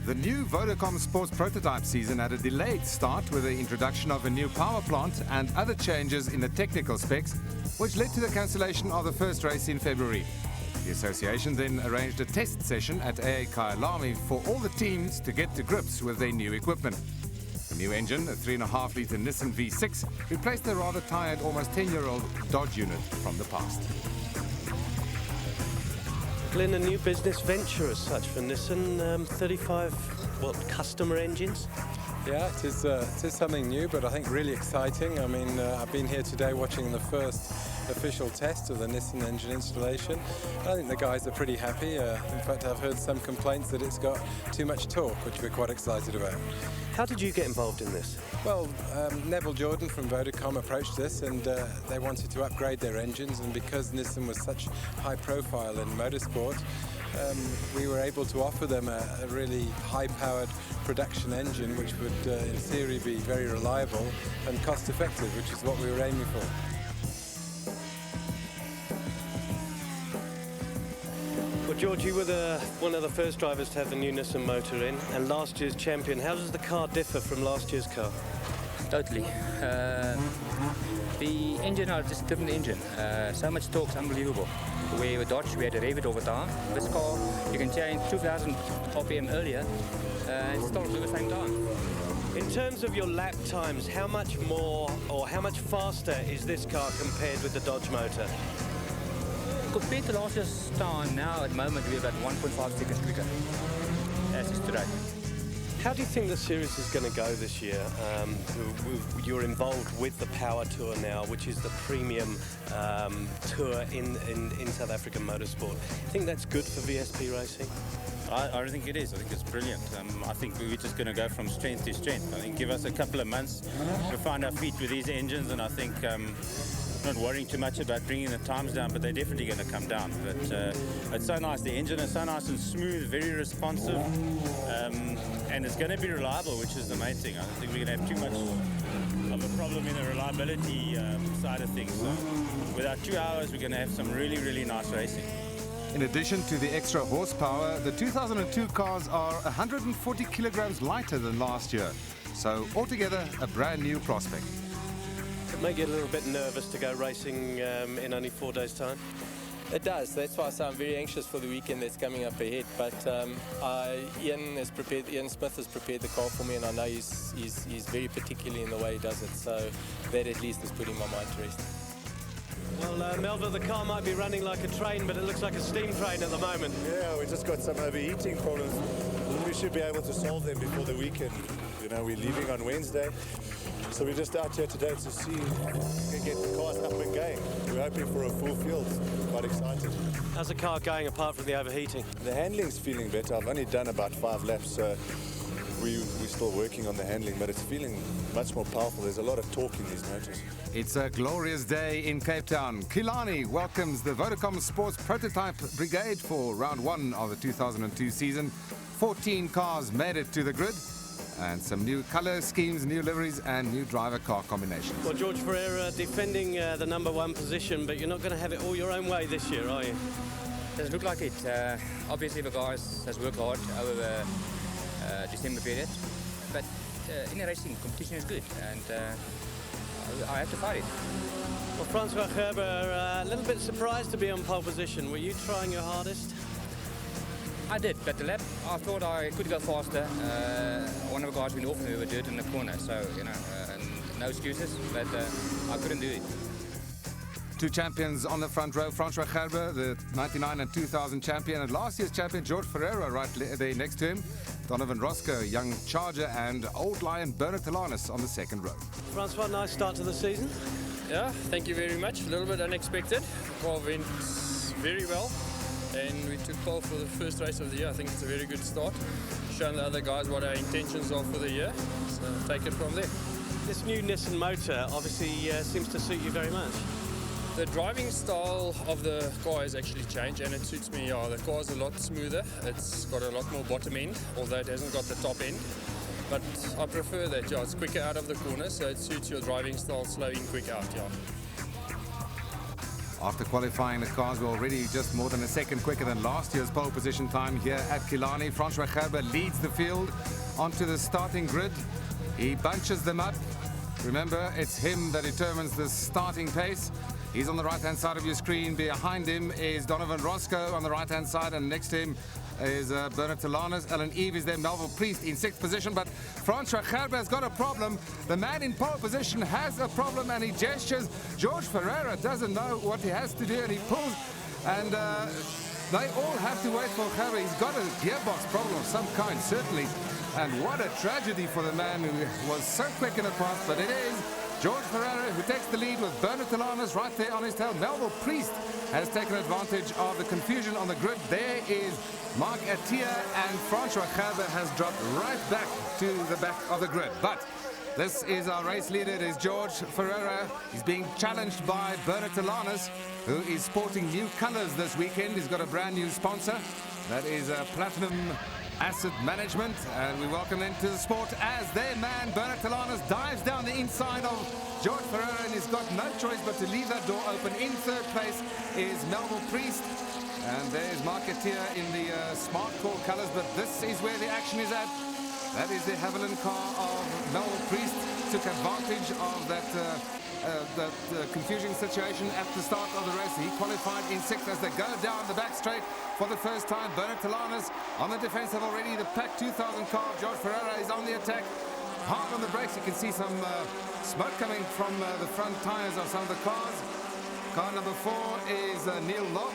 The new Vodacom Sports prototype season had a delayed start with the introduction of a new power plant and other changes in the technical specs, which led to the cancellation of the first race in February. The association then arranged a test session at Killarney for all the teams to get to grips with their new equipment. The new engine, a 3.5-litre Nissan V6, replaced the rather tired, almost 10-year-old Dodge unit from the past. Glenn, a new business venture as such for Nissan, 35 customer engines? Yeah, it is something new, but I think really exciting. I mean, I've been here today watching the first official test of the Nissan engine installation. I think the guys are pretty happy. In fact, I've heard some complaints that it's got too much torque, which we're quite excited about. How did you get involved in this? Well, Neville Jordan from Vodacom approached us, and they wanted to upgrade their engines, and because Nissan was such high profile in motorsport, we were able to offer them a really high-powered production engine, which would, in theory, be very reliable and cost-effective, which is what we were aiming for. Well, George, you were one of the first drivers to have the new Nissan motor in, and last year's champion. How does the car differ from last year's car? Totally. The engine are just a different engine. So much torque's unbelievable. Where with Dodge, we had to rev it all the time. This car, you can change 2,000 RPM earlier and still do the same time. In terms of your lap times, how much more or how much faster is this car compared with the Dodge motor? Compared to last year's time, now at the moment we're about 1.5 seconds quicker as is today. How do you think the series is going to go this year? You're involved with the Power Tour now, which is the premium tour in South African motorsport. I think that's good for VSP racing. I don't think it is. I think it's brilliant. I think we're just going to go from strength to strength. I think give us a couple of months to find our feet with these engines, and I think not worrying too much about bringing the times down, but they're definitely going to come down. But it's so nice. The engine is so nice and smooth, very responsive, and it's going to be reliable, which is the main thing. I don't think we're going to have too much of a problem in the reliability side of things. So without 2 hours, we're going to have some really, really nice racing. In addition to the extra horsepower, the 2002 cars are 140 kilograms lighter than last year. So altogether, a brand new prospect. It may get a little bit nervous to go racing in only 4 days' time. It does. That's why I'm very anxious for the weekend that's coming up ahead. But Ian Smith has prepared the car for me, and I know he's very particular in the way he does it. So that at least is putting my mind to rest. Well, Melville, the car might be running like a train, but it looks like a steam train at the moment. Yeah, we just got some overheating problems. We should be able to solve them before the weekend. You know, we're leaving on Wednesday. So we're just out here today to see if we can get the cars up and going. We're hoping for a full field. Quite excited. How's the car going apart from the overheating? The handling's feeling better. I've only done about 5 laps, so we're still working on the handling, but it's feeling much more powerful. There's a lot of torque in these motors. It's a glorious day in Cape Town. Killarney welcomes the Vodacom Sports Prototype Brigade for round 1 of the 2002 season. 14 cars made it to the grid, and some new colour schemes, new liveries and new driver car combinations. Well, George Ferreira defending the #1 position, but you're not going to have it all your own way this year, are you? Doesn't look like it. Obviously the guys has worked hard over the December period, but in a racing competition is good, and I have to fight it. Well, Francois Gerber, a little bit surprised to be on pole position. Were you trying your hardest? I did, but the lap, I thought I could go faster. One of the guys went off and we were dirt in the corner, so, you know, no excuses, but I couldn't do it. 2 champions on the front row. Francois Gerber, the 99 and 2000 champion, and last year's champion George Ferreira right there next to him. Donovan Roscoe, young Charger, and Old Lion Bernard Talanis on the second row. Francois, nice start to the season. Yeah, thank you very much. A little bit unexpected. The car went very well, and we took pole for the first race of the year. I think it's a very good start. Showing the other guys what our intentions are for the year. So take it from there. This new Nissan motor obviously seems to suit you very much. The driving style of the car has actually changed, and it suits me. The car's a lot smoother. It's got a lot more bottom end, although it hasn't got the top end. But I prefer that. It's quicker out of the corner, so it suits your driving style, slowing quick out. After qualifying, the cars were already just more than a second quicker than last year's pole position time here at Killarney. Francois Gerber leads the field onto the starting grid. He bunches them up. Remember, it's him that determines the starting pace. He's on the right-hand side of your screen. Behind him is Donovan Roscoe on the right-hand side, and next to him is Bernard Telanis. Alan Eve is there. Melville Priest in 6th position, but Francois Gerber has got a problem. The man in pole position has a problem, and he gestures. George Ferreira doesn't know what he has to do, and he pulls, and they all have to wait for Gerber. He's got a gearbox problem of some kind, certainly, and what a tragedy for the man who was so quick in the past, but it is George Ferreira who takes the lead with Bernard Telanis right there on his tail. Melville Priest has taken advantage of the confusion on the grid. There is Mark Attia, and Francois Gerber has dropped right back to the back of the grid. But this is our race leader. It is George Ferreira. He's being challenged by Bernard Telanis, who is sporting new colors this weekend. He's got a brand new sponsor. That is Platinum Asset Management, and we welcome them to the sport as their man Bernard Telanis dives down the inside of George Ferreira, and he's got no choice but to leave that door open. In 3rd place is Melville Priest, and there's Mark Attia in the Smart Core colours, but this is where the action is at. That is the Haviland car of Melville Priest. Took advantage of that confusing situation at the start of the race. He qualified in 6th as they go down the back straight for the first time. Bernard Telanis on the defensive already. The PAC 2000 car, George Ferreira, is on the attack. Hard on the brakes. You can see some smoke coming from the front tyres of some of the cars. Car number 4 is Neil Locke.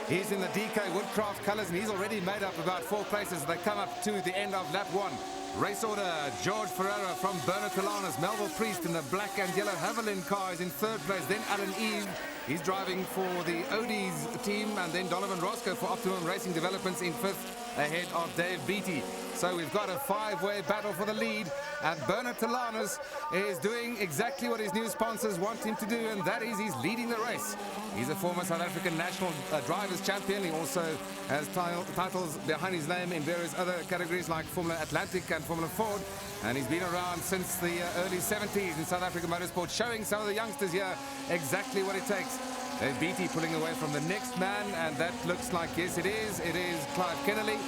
He's in the DK Woodcraft colours, and he's already made up about 4 places. They come up to the end of lap 1. Race order: George Ferreira from Bernard Telanis. Melville Priest in the black and yellow Haviland car is in 3rd place. Then Alan Eve, he's driving for the Odie's team, and then Donovan Roscoe for Optimum Racing Developments in 5th, ahead of Dave Beattie. So we've got a 5-way battle for the lead, and Bernard Telanis is doing exactly what his new sponsors want him to do, and that is he's leading the race. He's a former South African National Drivers Champion. He also has titles behind his name in various other categories like Formula Atlantic and Formula Ford, and he's been around since the early 70s in South African motorsport, showing some of the youngsters here exactly what it takes. There's Beattie pulling away from the next man, and that looks like, yes, it is Clive Kennelly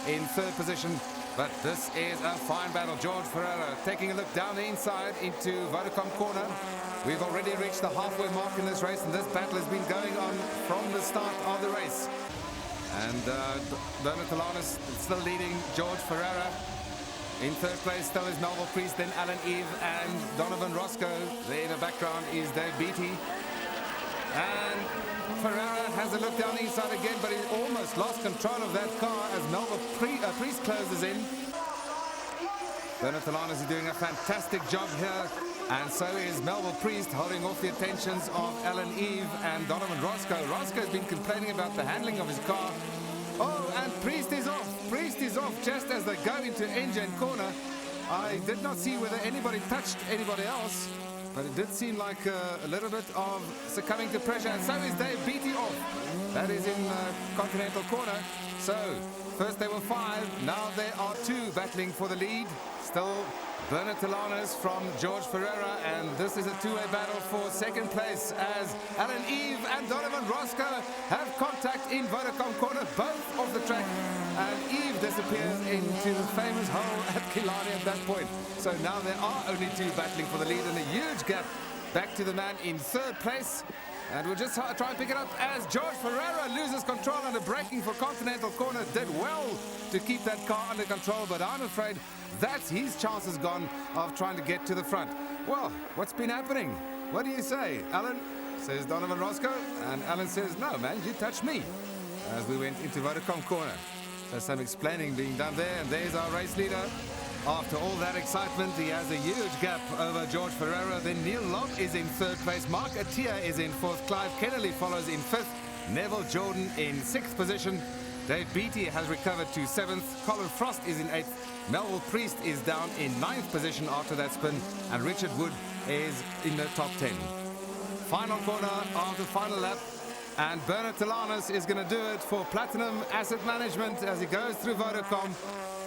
in 3rd position. But this is a fine battle. George Ferreira taking a look down the inside into Vodacom corner. We've already reached the halfway mark in this race, and this battle has been going on from the start of the race. And Bernard Telanis still leading George Ferreira. In 3rd place still is Melville Priest, then Alan Eve and Donovan Roscoe. There in the background is Dave Beattie. And Ferreira has a look down the inside again, but he's almost lost control of that car as Melville Priest closes in. Bernard Telanis is doing a fantastic job here, and so is Melville Priest, holding off the attentions of Alan Eve and Donovan Roscoe. Roscoe's been complaining about the handling of his car. Oh, and Priest is off. Priest is off just as they go into engine corner. I did not see whether anybody touched anybody else, but it did seem like a little bit of succumbing to pressure, and so is Dave Beattie off. That is in Continental corner. So first there were 5, now there are 2 battling for the lead. Still Bernard Telanis from George Ferreira, and this is a 2-way battle for 2nd place as Alan Eve and Donovan Roscoe have contact in Vodacom corner, both of the track, and Eve disappears into the famous hole at Killarney at that point. So now there are only 2 battling for the lead, and a huge gap back to the man in 3rd place. And we'll just try and pick it up as George Ferreira loses control under braking for Continental corner. Did well to keep that car under control, but I'm afraid that's his chances gone of trying to get to the front. Well, what's been happening? What do you say, Alan? Says Donovan Roscoe, and Alan says, no, man, you touched me, as we went into Vodacom corner. So some explaining being done there, and there's our race leader. After all that excitement, he has a huge gap over George Ferreira. Then Neil Locke is in 3rd place. Mark Attia is in 4th. Clive Kennelly follows in 5th. Neville Jordan in 6th position. Dave Beattie has recovered to 7th. Colin Frost is in 8th. Melville Priest is down in 9th position after that spin. And Richard Wood is in the top 10. Final corner of the final lap. And Bernard Telanis is going to do it for Platinum Asset Management as he goes through Vodacom.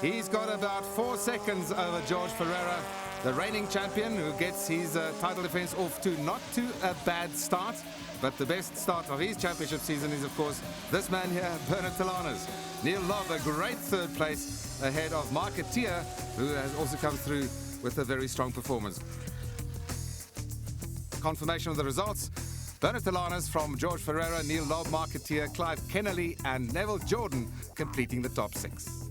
He's got about 4 seconds over George Ferreira. the reigning champion, who gets his title defense off to not too a bad start. But the best start of his championship season is, of course, this man here, Bernard Tillanes. Neil Lobb, a great third place ahead of Marketeer, who has also come through with a very strong performance. Confirmation of the results. Bernard Tillanes from George Ferreira, Neil Lobb, Marketeer, Clive Kennelly and Neville Jordan completing the top 6.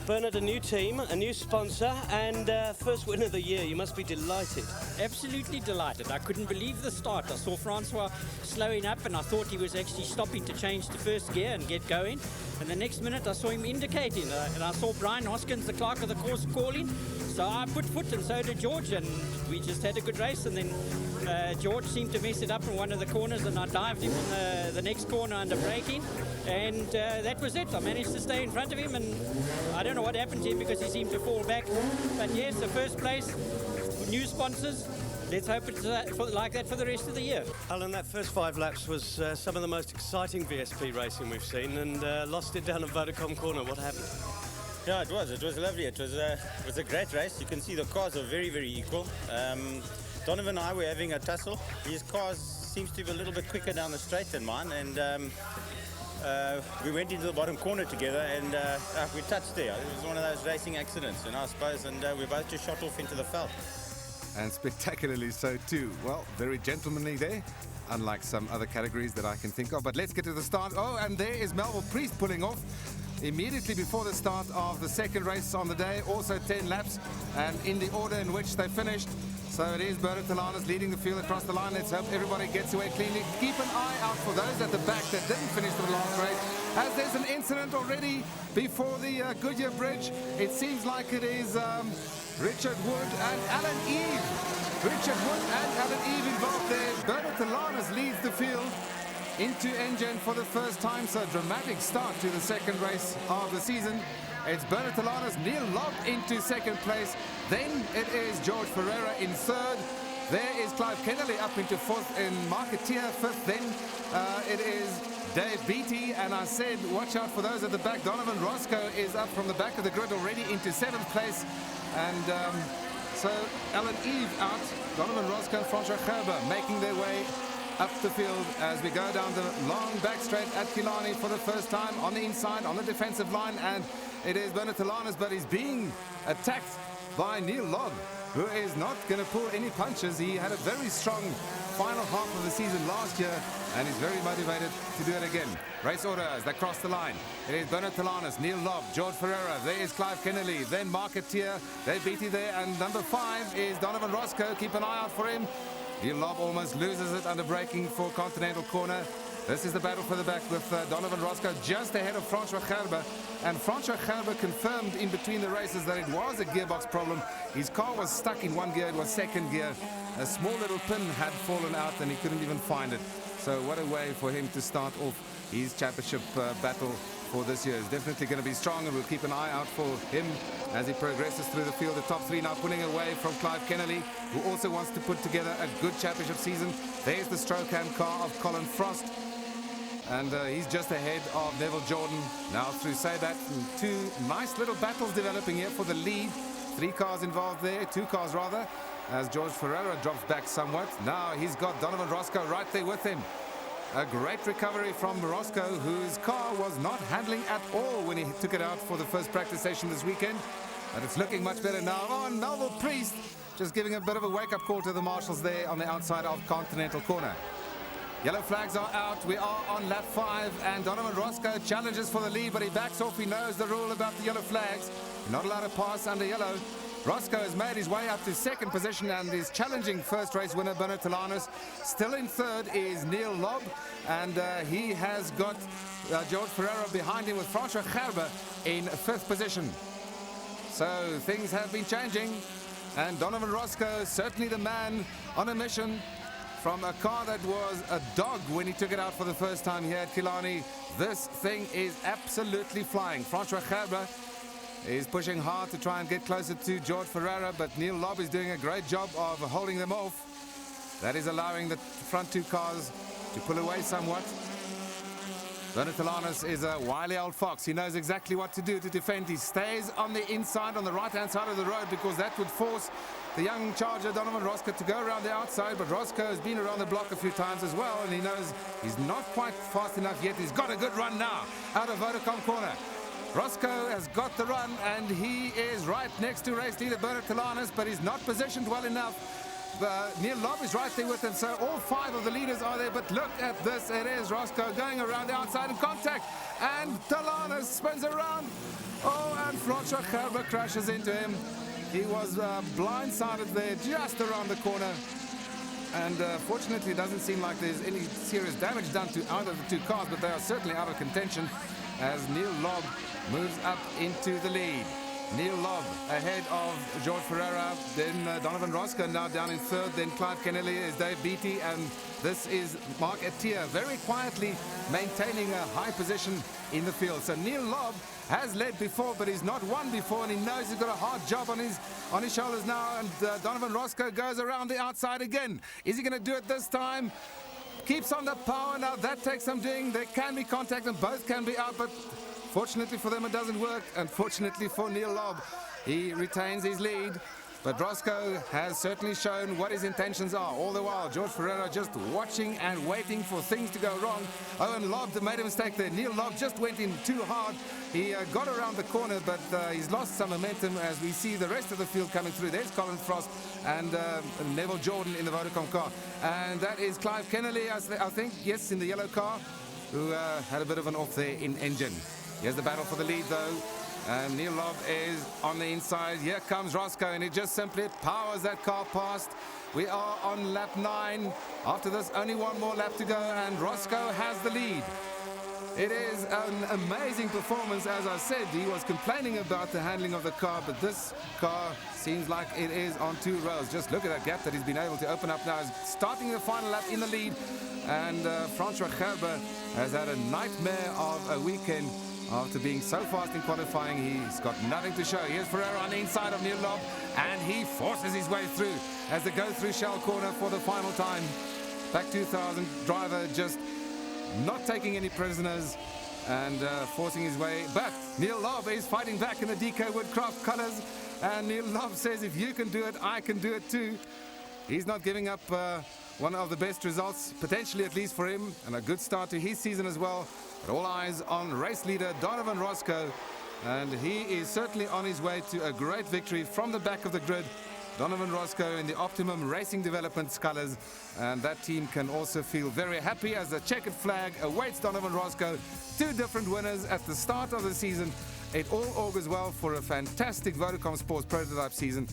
Bernard, a new team, a new sponsor, and first win of the year. You must be delighted. Absolutely delighted. I couldn't believe the start. I saw Francois slowing up and I thought he was actually stopping to change to first gear and get going. And the next minute I saw him indicating and I saw Brian Hoskins, the clerk of the course, calling. So I put foot and so did George, and we just had a good race. And then George seemed to mess it up in one of the corners and I dived him in the next corner under braking. And that was it. I managed to stay in front of him, and I don't know what happened to him because he seemed to fall back. But yes, the first place, new sponsors. Let's hope it's like that for the rest of the year. Alan, that first 5 laps was some of the most exciting VSP racing we've seen, and lost it down at Vodacom Corner. What happened? Yeah, it was lovely. It was a great race. You can see the cars are very, very equal. Donovan and I were having a tussle. His car seems to be a little bit quicker down the straight than mine, and we went into the bottom corner together, and we touched there. It was one of those racing accidents, I suppose, and we both just shot off into the veld. And spectacularly so too. Well, very gentlemanly there, unlike some other categories that I can think of. But let's get to the start. Oh, and there is Melville Priest pulling off immediately before the start of the second race on the day. Also 10 laps, and in the order in which they finished. So it is Bernard Tillanes leading the field across the line. Let's hope everybody gets away cleanly. Keep an eye out for those at the back that didn't finish the last race, as there's an incident already before the Goodyear Bridge. It seems like it is Richard Wood and Alan Eve. Richard Wood and Alan Eve involved there. Bernard Tillanes leads the field into engine for the first time. So dramatic start to the second race of the season. It's Bernard Tillanes, Neil Lobb into second place. Then it is George Ferreira in third. There is Clive Kennelly up into fourth, in Marketeer fifth. Then it is Dave Beattie, and I said watch out for those at the back. Donovan Roscoe is up from the back of the grid already into seventh place. And so Alan Eve out, Donovan Roscoe and Francois Gerber making their way up the field as we go down the long back straight at Killarney for the first time on the inside, on the defensive line, and it is Bernard Tillanes, but he's being attacked by Neil Lobb, who is not going to pull any punches. He had a very strong final half of the season last year, and he's very motivated to do it again. Race order as they cross the line. It is Bernard Tillanes, Neil Lobb, George Ferreira. There is Clive Kennelly, then Marketeer, Dave Beattie there, and number 5 is Donovan Roscoe. Keep an eye out for him. Neil Lobb almost loses it under braking for Continental Corner. This is the battle for the back with Donovan Roscoe just ahead of Francois Gerber. And Francois Gerber confirmed in between the races that it was a gearbox problem. His car was stuck in one gear, it was second gear. A small little pin had fallen out and he couldn't even find it. So what a way for him to start off his championship battle for this year. It's definitely going to be strong, and we'll keep an eye out for him as he progresses through the field. The top 3 now pulling away from Clive Kennelly, who also wants to put together a good championship season. There's the Strocam car of Colin Frost. And he's just ahead of Neville Jordan now through Sabat. 2 nice little battles developing here for the lead. 3 cars involved there, 2 cars rather, as George Ferreira drops back somewhat. Now he's got Donovan Roscoe right there with him. A great recovery from Roscoe, whose car was not handling at all when he took it out for the first practice session this weekend. But it's looking much better now. Oh, and Melville Priest just giving a bit of a wake-up call to the marshals there on the outside of Continental Corner. Yellow flags are out. We are on lap 5, and Donovan Roscoe challenges for the lead, but he backs off. He knows the rule about the yellow flags. You're not allowed to pass under yellow. Roscoe has made his way up to second position and is challenging first race winner Bernard Tillanes. Still in third is Neil Lobb, and he has got George Ferreira behind him with Francois Gerber in 5th position. So things have been changing, and Donovan Roscoe, certainly the man on a mission from a car that was a dog when he took it out for the first time here at Killarney. This thing is absolutely flying. Francois Gerber is pushing hard to try and get closer to George Ferreira, but Neil Lobb is doing a great job of holding them off. That is allowing the front 2 cars to pull away somewhat. Bernard is a wily old fox. He knows exactly what to do to defend. He stays on the inside, on the right-hand side of the road, because that would force the young charger, Donovan Roscoe, to go around the outside. But Roscoe has been around the block a few times as well, and he knows he's not quite fast enough yet. He's got a good run now out of Vodacom corner. Roscoe has got the run, and he is right next to race leader Bernard, but he's not positioned well enough. Neil Lobb is right there with him, so all 5 of the leaders are there. But look at this, it is Roscoe going around the outside in contact, and Talanas spins around. Oh, and Francois Gerber crashes into him. He was blindsided there just around the corner, and fortunately it doesn't seem like there's any serious damage done to either of the 2 cars, but they are certainly out of contention as Neil Lobb moves up into the lead. Neil Lobb ahead of George Ferreira, then Donovan Roscoe now down in 3rd, then Clive Kennelly is Dave Beattie, and this is Mark Attia very quietly maintaining a high position in the field. So Neil Lobb has led before, but he's not won before, and he knows he's got a hard job on his shoulders now, and Donovan Roscoe goes around the outside again. Is he going to do it this time? Keeps on the power now, that takes some doing. There can be contact and both can be out, but fortunately for them, it doesn't work. Unfortunately for Neil Lobb, he retains his lead. But Roscoe has certainly shown what his intentions are. All the while, George Ferreira just watching and waiting for things to go wrong. Oh, and Lobb made a mistake there. Neil Lobb just went in too hard. He got around the corner, but he's lost some momentum as we see the rest of the field coming through. There's Colin Frost and Neville Jordan in the Vodacom car. And that is Clive Kennelly, I think, yes, in the yellow car, who had a bit of an off there in engine. Here's the battle for the lead, though. And Neil Lobb is on the inside. Here comes Roscoe, and he just simply powers that car past. We are on lap 9. After this, only one more lap to go, and Roscoe has the lead. It is an amazing performance. As I said, he was complaining about the handling of the car, but this car seems like it is on 2 rails. Just look at that gap that he's been able to open up now. He's starting the final lap in the lead, and Francois Gerber has had a nightmare of a weekend. After being so fast in qualifying, he's got nothing to show. Here's Ferreira on the inside of Neil Lobb, and he forces his way through as they go through Shell Corner for the final time. Back 2000 driver just not taking any prisoners and forcing his way. But Neil Lobb is fighting back in the DK Woodcraft colours, and Neil Lobb says, if you can do it, I can do it too. He's not giving up one of the best results, potentially at least for him, and a good start to his season as well. But all eyes on race leader Donovan Roscoe, and he is certainly on his way to a great victory from the back of the grid. Donovan Roscoe in the Optimum Racing Development colours, and that team can also feel very happy as the checkered flag awaits Donovan Roscoe. 2 different winners at the start of the season. It all augurs well for a fantastic Vodacom Sports prototype season.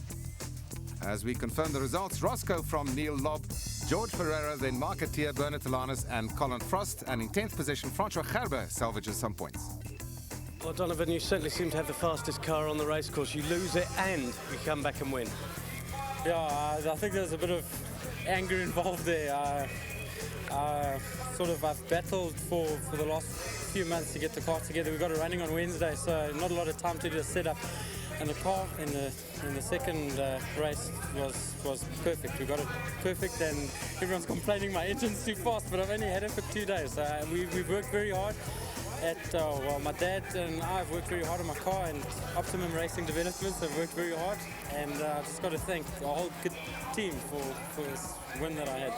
As we confirm the results, Roscoe from Neil Lobb, George Ferreira, then Mark Attia, Bernard Talanas and Colin Frost, and in 10th position, Francois Gerber salvages some points. Well, Donovan, you certainly seem to have the fastest car on the racecourse. You lose it and you come back and win. Yeah, I think there's a bit of anger involved there. I've battled for the last few months to get the car together. We got it running on Wednesday, so not a lot of time to do a setup. And the car in the second race was perfect. We got it perfect, and everyone's complaining my engine's too fast, but I've only had it for 2 days. We've worked very hard. My dad and I have worked very hard on my car, and Optimum Racing Developments have worked very hard. And I just got to thank the whole good team for this win that I had.